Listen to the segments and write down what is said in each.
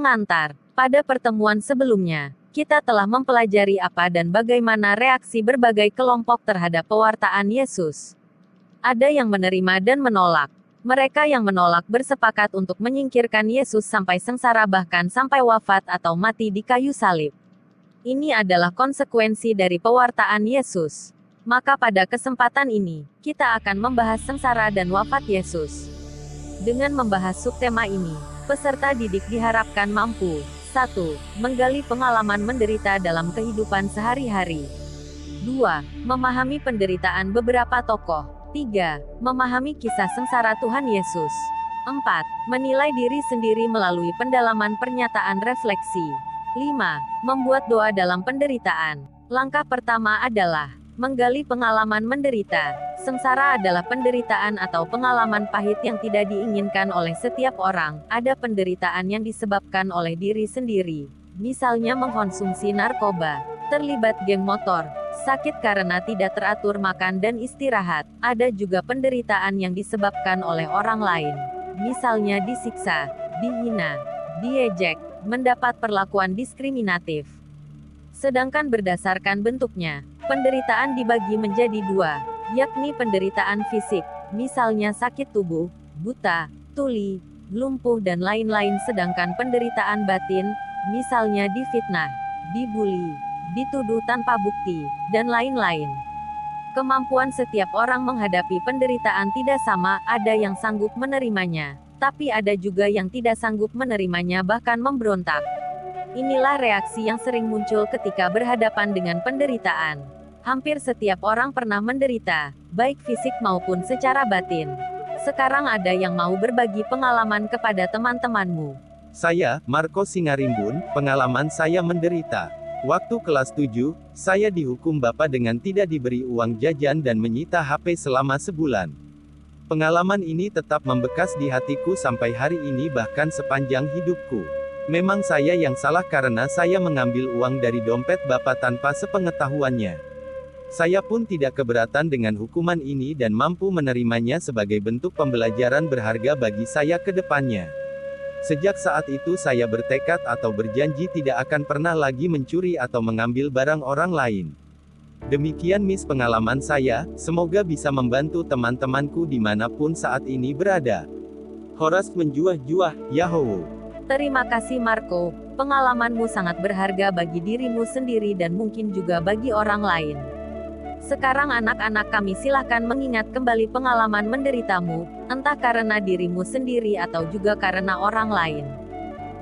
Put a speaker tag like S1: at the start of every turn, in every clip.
S1: Pengantar, pada pertemuan sebelumnya, kita telah mempelajari apa dan bagaimana reaksi berbagai kelompok terhadap pewartaan Yesus. Ada yang menerima dan menolak. Mereka yang menolak bersepakat untuk menyingkirkan Yesus sampai sengsara bahkan sampai wafat atau mati di kayu salib. Ini adalah konsekuensi dari pewartaan Yesus. Maka pada kesempatan ini, kita akan membahas sengsara dan wafat Yesus. Dengan membahas subtema ini, peserta didik diharapkan mampu 1. Menggali pengalaman menderita dalam kehidupan sehari-hari. 2. Memahami penderitaan beberapa tokoh. 3. Memahami kisah sengsara Tuhan Yesus. 4. Menilai diri sendiri melalui pendalaman pernyataan refleksi. 5. Membuat doa dalam penderitaan. Langkah pertama adalah menggali pengalaman menderita. Sengsara adalah penderitaan atau pengalaman pahit yang tidak diinginkan oleh setiap orang. Ada penderitaan yang disebabkan oleh diri sendiri, misalnya mengkonsumsi narkoba, terlibat geng motor, sakit karena tidak teratur makan dan istirahat. Ada juga penderitaan yang disebabkan oleh orang lain, misalnya disiksa, dihina, diejek, mendapat perlakuan diskriminatif. Sedangkan berdasarkan bentuknya, penderitaan dibagi menjadi dua, yakni penderitaan fisik, misalnya sakit tubuh, buta, tuli, lumpuh dan lain-lain. Sedangkan penderitaan batin, misalnya difitnah, dibully, dituduh tanpa bukti, dan lain-lain. Kemampuan setiap orang menghadapi penderitaan tidak sama, ada yang sanggup menerimanya, tapi ada juga yang tidak sanggup menerimanya bahkan memberontak. Inilah reaksi yang sering muncul ketika berhadapan dengan penderitaan. Hampir setiap orang pernah menderita, baik fisik maupun secara batin. Sekarang ada yang mau berbagi pengalaman kepada teman-temanmu.
S2: Saya, Marco Singarimbun, pengalaman saya menderita. Waktu kelas 7, saya dihukum bapak dengan tidak diberi uang jajan dan menyita HP selama sebulan. Pengalaman ini tetap membekas di hatiku sampai hari ini bahkan sepanjang hidupku. Memang saya yang salah karena saya mengambil uang dari dompet bapak tanpa sepengetahuannya. Saya pun tidak keberatan dengan hukuman ini dan mampu menerimanya sebagai bentuk pembelajaran berharga bagi saya ke depannya. Sejak saat itu saya bertekad atau berjanji tidak akan pernah lagi mencuri atau mengambil barang orang lain. Demikian pengalaman saya, semoga bisa membantu teman-temanku dimanapun saat ini berada. Horas menjuah-juah, Yahoo.
S1: Terima kasih Marco, pengalamanmu sangat berharga bagi dirimu sendiri dan mungkin juga bagi orang lain. Sekarang anak-anak kami silahkan mengingat kembali pengalaman menderitamu, entah karena dirimu sendiri atau juga karena orang lain.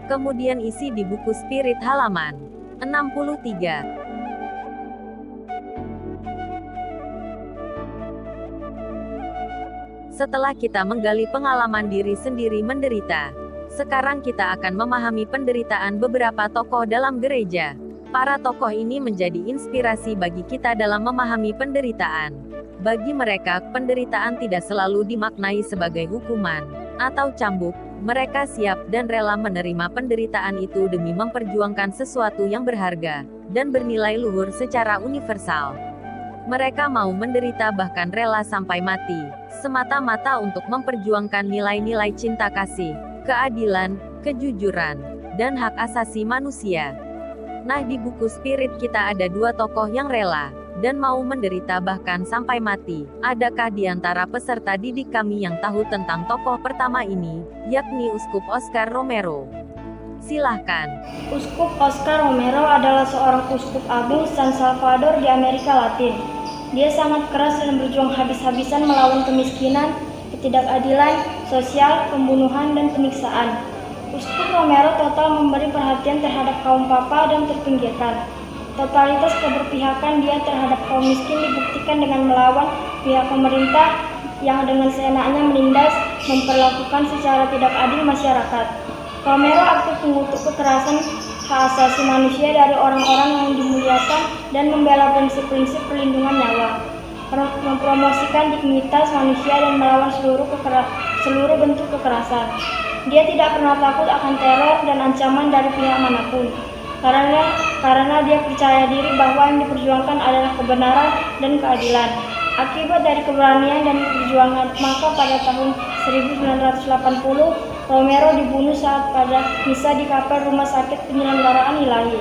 S1: Kemudian isi di buku Spirit halaman 63. Setelah kita menggali pengalaman diri sendiri menderita, sekarang kita akan memahami penderitaan beberapa tokoh dalam gereja. Para tokoh ini menjadi inspirasi bagi kita dalam memahami penderitaan. Bagi mereka, penderitaan tidak selalu dimaknai sebagai hukuman atau cambuk. Mereka siap dan rela menerima penderitaan itu demi memperjuangkan sesuatu yang berharga dan bernilai luhur secara universal. Mereka mau menderita bahkan rela sampai mati, semata-mata untuk memperjuangkan nilai-nilai cinta kasih, keadilan, kejujuran, dan hak asasi manusia. Nah, di buku Spirit kita ada dua tokoh yang rela dan mau menderita bahkan sampai mati. Adakah di antara peserta didik kami yang tahu tentang tokoh pertama ini, yakni Uskup Oscar Romero? Silahkan.
S3: Uskup Oscar Romero adalah seorang uskup agung San Salvador di Amerika Latin. Dia sangat keras dan berjuang habis-habisan melawan kemiskinan, ketidakadilan sosial, pembunuhan, dan penyiksaan. Uskup Romero total memberi perhatian terhadap kaum papa dan terpinggirkan. Totalitas keberpihakan dia terhadap kaum miskin dibuktikan dengan melawan pihak pemerintah yang dengan seenaknya menindas, memperlakukan secara tidak adil masyarakat. Romero aktif mengutuk kekerasan hak asasi manusia dari orang-orang yang dimuliakan dan membela prinsip-prinsip perlindungan nyawa, mempromosikan dignitas manusia dan melawan seluruh bentuk kekerasan. Dia tidak pernah takut akan teror dan ancaman dari pihak manapun, karena dia percaya diri bahwa yang diperjuangkan adalah kebenaran dan keadilan. Akibat dari keberanian dan perjuangan, maka pada tahun 1980 Romero dibunuh saat pada misa di kapel rumah sakit penyelenggaraan ilahi.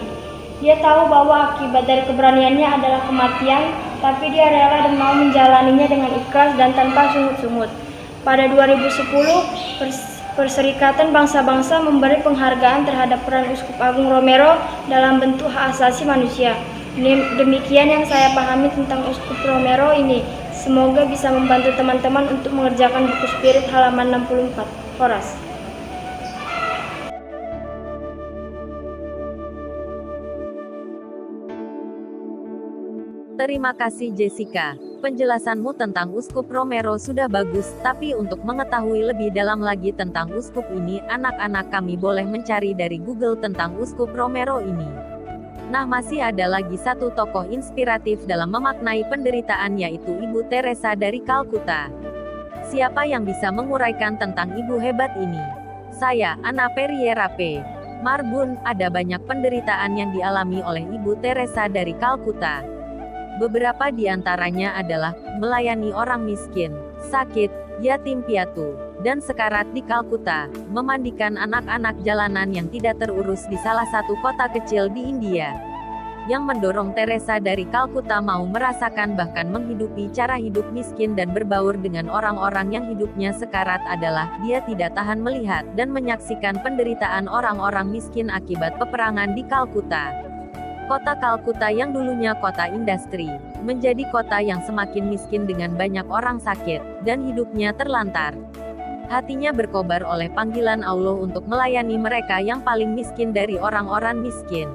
S3: Dia tahu bahwa akibat dari keberaniannya adalah kematian, tapi dia rela dan mau menjalaninya dengan ikhlas dan tanpa sungut-sungut. Pada 2010, Perserikatan Bangsa-Bangsa memberi penghargaan terhadap peran Uskup Agung Romero dalam bentuk hak asasi manusia. Demikian yang saya pahami tentang Uskup Romero ini. Semoga bisa membantu teman-teman untuk mengerjakan buku Spirit halaman 64. Horas.
S1: Terima kasih Jessica. Penjelasanmu tentang Uskup Romero sudah bagus, tapi untuk mengetahui lebih dalam lagi tentang uskup ini, anak-anak kami boleh mencari dari Google tentang Uskup Romero ini. Nah, masih ada lagi satu tokoh inspiratif dalam memaknai penderitaan, yaitu Ibu Teresa dari Kalkuta. Siapa yang bisa menguraikan tentang ibu hebat ini? Saya, Anna Periera P. Marbun. Ada banyak penderitaan yang dialami oleh Ibu Teresa dari Kalkuta. Beberapa di antaranya adalah melayani orang miskin, sakit, yatim piatu, dan sekarat di Kalkuta, memandikan anak-anak jalanan yang tidak terurus di salah satu kota kecil di India. Yang mendorong Teresa dari Kalkuta mau merasakan bahkan menghidupi cara hidup miskin dan berbaur dengan orang-orang yang hidupnya sekarat adalah dia tidak tahan melihat dan menyaksikan penderitaan orang-orang miskin akibat peperangan di Kalkuta. Kota Kalkuta yang dulunya kota industri, menjadi kota yang semakin miskin dengan banyak orang sakit, dan hidupnya terlantar. Hatinya berkobar oleh panggilan Allah untuk melayani mereka yang paling miskin dari orang-orang miskin.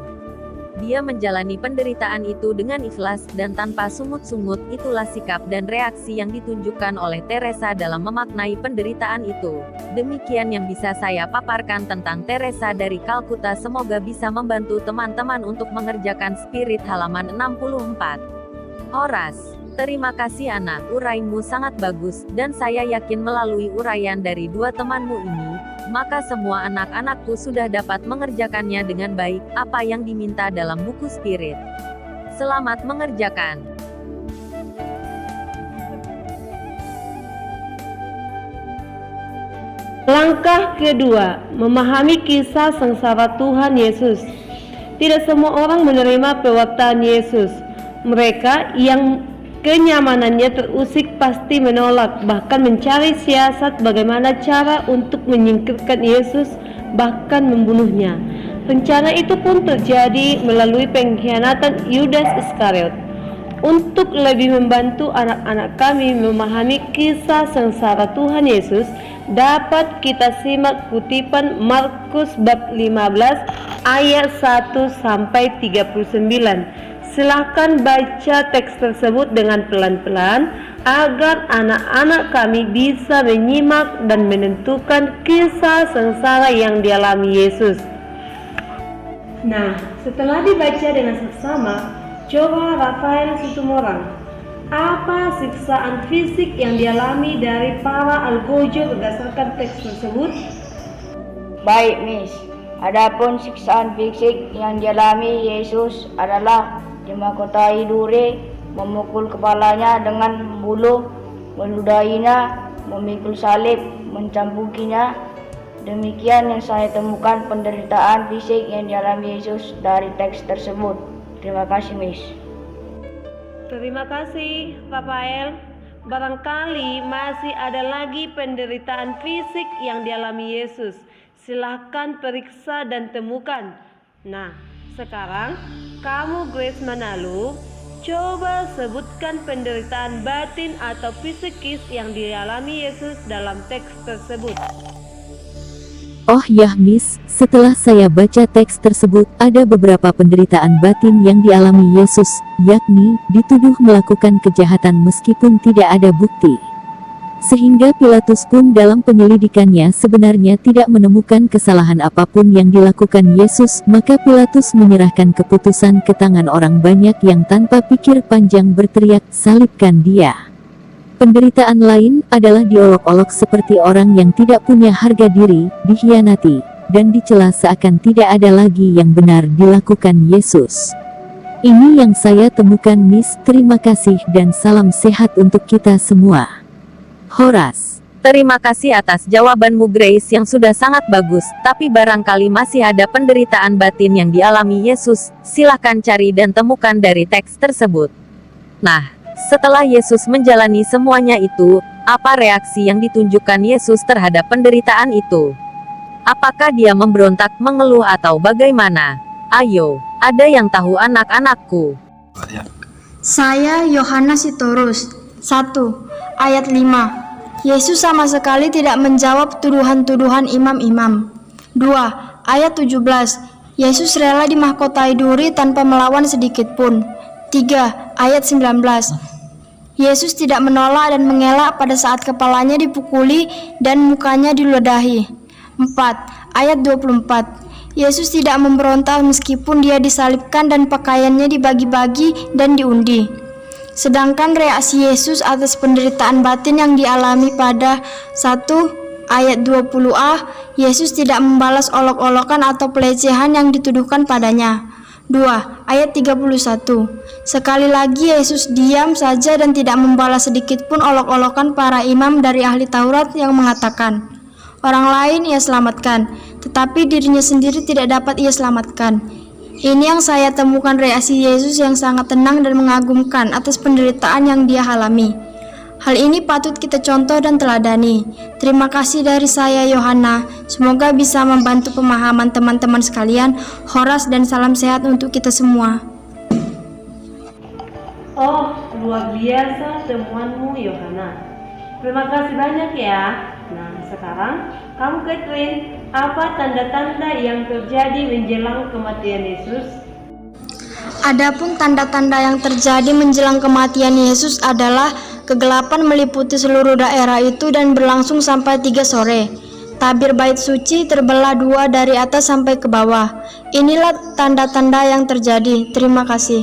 S1: Dia menjalani penderitaan itu dengan ikhlas dan tanpa sungut-sungut. Itulah sikap dan reaksi yang ditunjukkan oleh Teresa dalam memaknai penderitaan itu. Demikian yang bisa saya paparkan tentang Teresa dari Kalkuta. Semoga bisa membantu teman-teman untuk mengerjakan Spirit halaman 64. Horas. Terima kasih Ana, uraianmu sangat bagus, dan saya yakin melalui uraian dari dua temanmu ini, maka semua anak-anakku sudah dapat mengerjakannya dengan baik, apa yang diminta dalam buku Spirit. Selamat mengerjakan.
S4: Langkah kedua, memahami kisah sengsara Tuhan Yesus. Tidak semua orang menerima pewartaan Yesus. Mereka yang kenyamanannya terusik pasti menolak, bahkan mencari siasat bagaimana cara untuk menyingkirkan Yesus, bahkan membunuhnya. Rencana itu pun terjadi melalui pengkhianatan Yudas Iskariot. Untuk lebih membantu anak-anak kami memahami kisah sengsara Tuhan Yesus, dapat kita simak kutipan Markus bab 15 ayat 1-39. Silahkan baca teks tersebut dengan pelan-pelan agar anak-anak kami bisa menyimak dan menentukan kisah sengsara yang dialami Yesus. Nah, setelah dibaca dengan seksama, coba Rafael Situmorang, apa siksaan fisik yang dialami dari para algojo berdasarkan teks tersebut?
S5: Baik, Miss. Adapun siksaan fisik yang dialami Yesus adalah dimahkotai duri, memukul kepalanya dengan bulu, meludahinya, memikul salib, mencambukinya. Demikian yang saya temukan penderitaan fisik yang dialami Yesus dari teks tersebut. Terima kasih, Miss.
S4: Terima kasih, Rafael. Barangkali masih ada lagi penderitaan fisik yang dialami Yesus. Silahkan periksa dan temukan. Nah, sekarang kamu Grace Manalu, coba sebutkan penderitaan batin atau psikis yang dialami Yesus dalam teks tersebut.
S6: Oh ya Miss, setelah saya baca teks tersebut, ada beberapa penderitaan batin yang dialami Yesus, yakni dituduh melakukan kejahatan meskipun tidak ada bukti. Sehingga Pilatus pun dalam penyelidikannya sebenarnya tidak menemukan kesalahan apapun yang dilakukan Yesus, maka Pilatus menyerahkan keputusan ke tangan orang banyak yang tanpa pikir panjang berteriak, "Salibkan dia!" Penderitaan lain adalah diolok-olok seperti orang yang tidak punya harga diri, dikhianati, dan dicela seakan tidak ada lagi yang benar dilakukan Yesus. Ini yang saya temukan, Miss. Terima kasih dan salam sehat untuk kita semua. Horas.
S1: Terima kasih atas jawabanmu Grace yang sudah sangat bagus, tapi barangkali masih ada penderitaan batin yang dialami Yesus. Silahkan cari dan temukan dari teks tersebut. Nah, setelah Yesus menjalani semuanya itu, apa reaksi yang ditunjukkan Yesus terhadap penderitaan itu? Apakah dia memberontak, mengeluh atau bagaimana? Ayo, ada yang tahu anak-anakku?
S3: Saya Yohanes Sitorus. 1. Ayat 5. Yesus sama sekali tidak menjawab tuduhan-tuduhan imam-imam. 2. Ayat 17. Yesus rela dimahkotai duri tanpa melawan sedikit pun. 3. Ayat 19. Yesus tidak menolak dan mengelak pada saat kepalanya dipukuli dan mukanya diludahi. 4. Ayat 24. Yesus tidak memberontak meskipun dia disalibkan dan pakaiannya dibagi-bagi dan diundi. Sedangkan reaksi Yesus atas penderitaan batin yang dialami pada 1 ayat 20a, Yesus tidak membalas olok-olokan atau pelecehan yang dituduhkan padanya. 2 ayat 31. Sekali lagi Yesus diam saja dan tidak membalas sedikit pun olok-olokan para imam dari ahli Taurat yang mengatakan, orang lain ia selamatkan, tetapi dirinya sendiri tidak dapat ia selamatkan. Ini yang saya temukan reaksi Yesus yang sangat tenang dan mengagumkan atas penderitaan yang dia alami. Hal ini patut kita contoh dan teladani. Terima kasih dari saya Yohana. Semoga bisa membantu pemahaman teman-teman sekalian. Horas dan salam sehat untuk kita semua.
S4: Oh, luar biasa temuanmu Yohana. Terima kasih banyak ya. Nah, sekarang kamu Catherine, apa tanda-tanda yang terjadi menjelang kematian Yesus?
S3: Adapun tanda-tanda yang terjadi menjelang kematian Yesus adalah kegelapan meliputi seluruh daerah itu dan berlangsung sampai 3 sore. Tabir bait suci terbelah 2 dari atas sampai ke bawah. Inilah tanda-tanda yang terjadi. Terima kasih.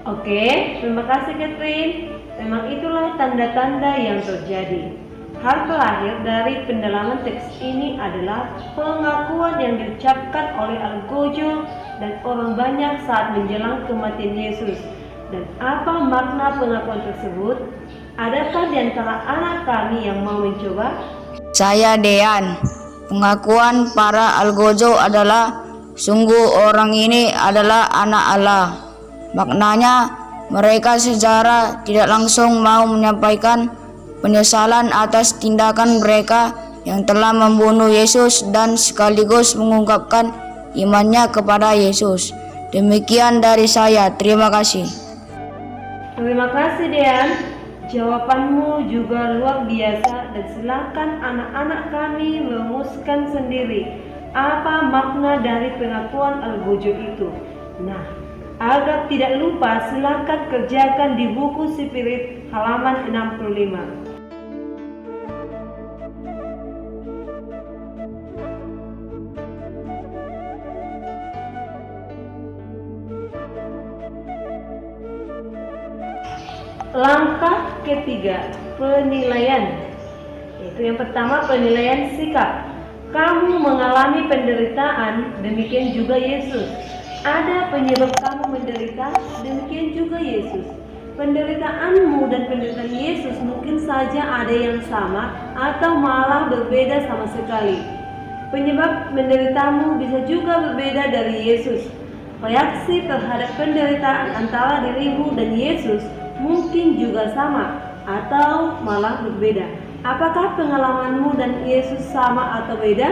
S4: Oke, terima kasih Catherine. Memang itulah tanda-tanda yang terjadi. Hal terakhir dari pendalaman teks ini adalah pengakuan yang diucapkan oleh Algojo dan orang banyak saat menjelang kematian Yesus. Dan apa makna pengakuan tersebut? Adakah di antara anak kami yang mau mencoba?
S5: Saya Dean. Pengakuan para Algojo adalah sungguh orang ini adalah anak Allah. Maknanya mereka secara tidak langsung mau menyampaikan penyesalan atas tindakan mereka yang telah membunuh Yesus dan sekaligus mengungkapkan imannya kepada Yesus. Demikian dari saya, terima kasih.
S4: Terima kasih Dean. Jawabanmu juga luar biasa dan silakan anak-anak kami merumuskan sendiri apa makna dari pengakuan Algojo itu. Nah, agar tidak lupa silakan kerjakan di buku Spirit halaman 65. Langkah ketiga, penilaian. Yaitu yang pertama, penilaian sikap. Kamu mengalami penderitaan, demikian juga Yesus. Ada penyebab kamu menderita, demikian juga Yesus. Penderitaanmu dan penderitaan Yesus mungkin saja ada yang sama atau malah berbeda sama sekali. Penyebab menderitamu bisa juga berbeda dari Yesus. Reaksi terhadap penderitaan antara dirimu dan Yesus mungkin juga sama atau malah berbeda. Apakah pengalamanmu dan Yesus sama atau beda?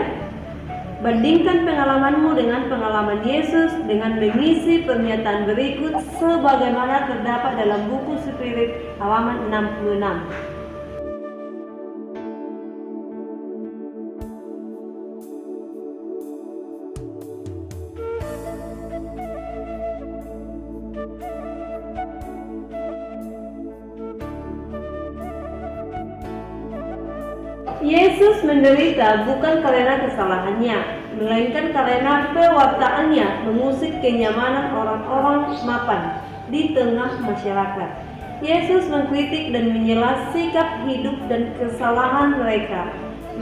S4: Bandingkan pengalamanmu dengan pengalaman Yesus dengan mengisi pernyataan berikut sebagaimana terdapat dalam buku Spirit halaman 66. Yesus menderita bukan karena kesalahannya, melainkan karena pewartaannya mengusik kenyamanan orang-orang mapan di tengah masyarakat. Yesus mengkritik dan menyela sikap hidup dan kesalahan mereka.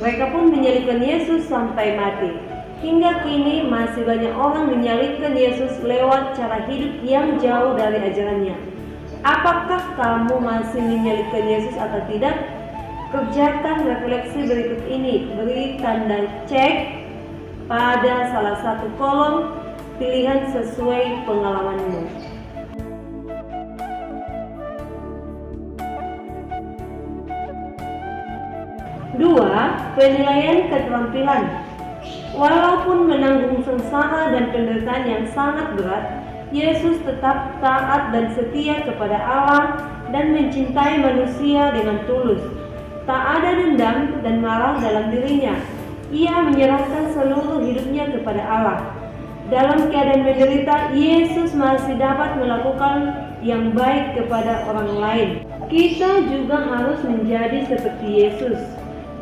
S4: Mereka pun menyalibkan Yesus sampai mati. Hingga kini masih banyak orang menyalibkan Yesus lewat cara hidup yang jauh dari ajarannya. Apakah kamu masih menyalibkan Yesus atau tidak? Kerjakan refleksi berikut ini. Beri tanda cek pada salah satu kolom pilihan sesuai pengalamanmu. 2. Penilaian keterampilan. Walaupun menanggung sengsara dan penderitaan yang sangat berat, Yesus tetap taat dan setia kepada Allah dan mencintai manusia dengan tulus. Tak ada dendam dan marah dalam dirinya. Ia menyerahkan seluruh hidupnya kepada Allah. Dalam keadaan menderita, Yesus masih dapat melakukan yang baik kepada orang lain. Kita juga harus menjadi seperti Yesus.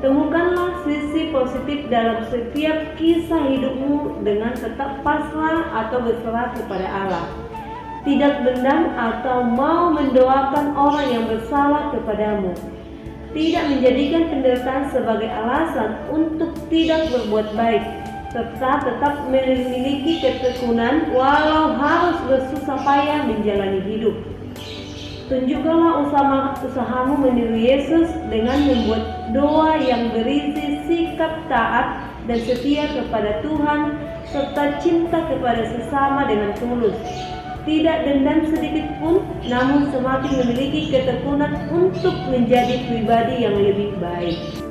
S4: Temukanlah sisi positif dalam setiap kisah hidupmu dengan tetap pasrah atau berserah kepada Allah. Tidak dendam atau mau mendoakan orang yang bersalah kepadamu. Tidak menjadikan penderitaan sebagai alasan untuk tidak berbuat baik, serta tetap memiliki ketekunan walau harus bersusah payah menjalani hidup. Tunjukkanlah usahamu meniru Yesus dengan membuat doa yang berisi sikap taat dan setia kepada Tuhan serta cinta kepada sesama dengan tulus. Tidak dendam sedikit pun, namun semakin memiliki ketekunan untuk menjadi pribadi yang lebih baik.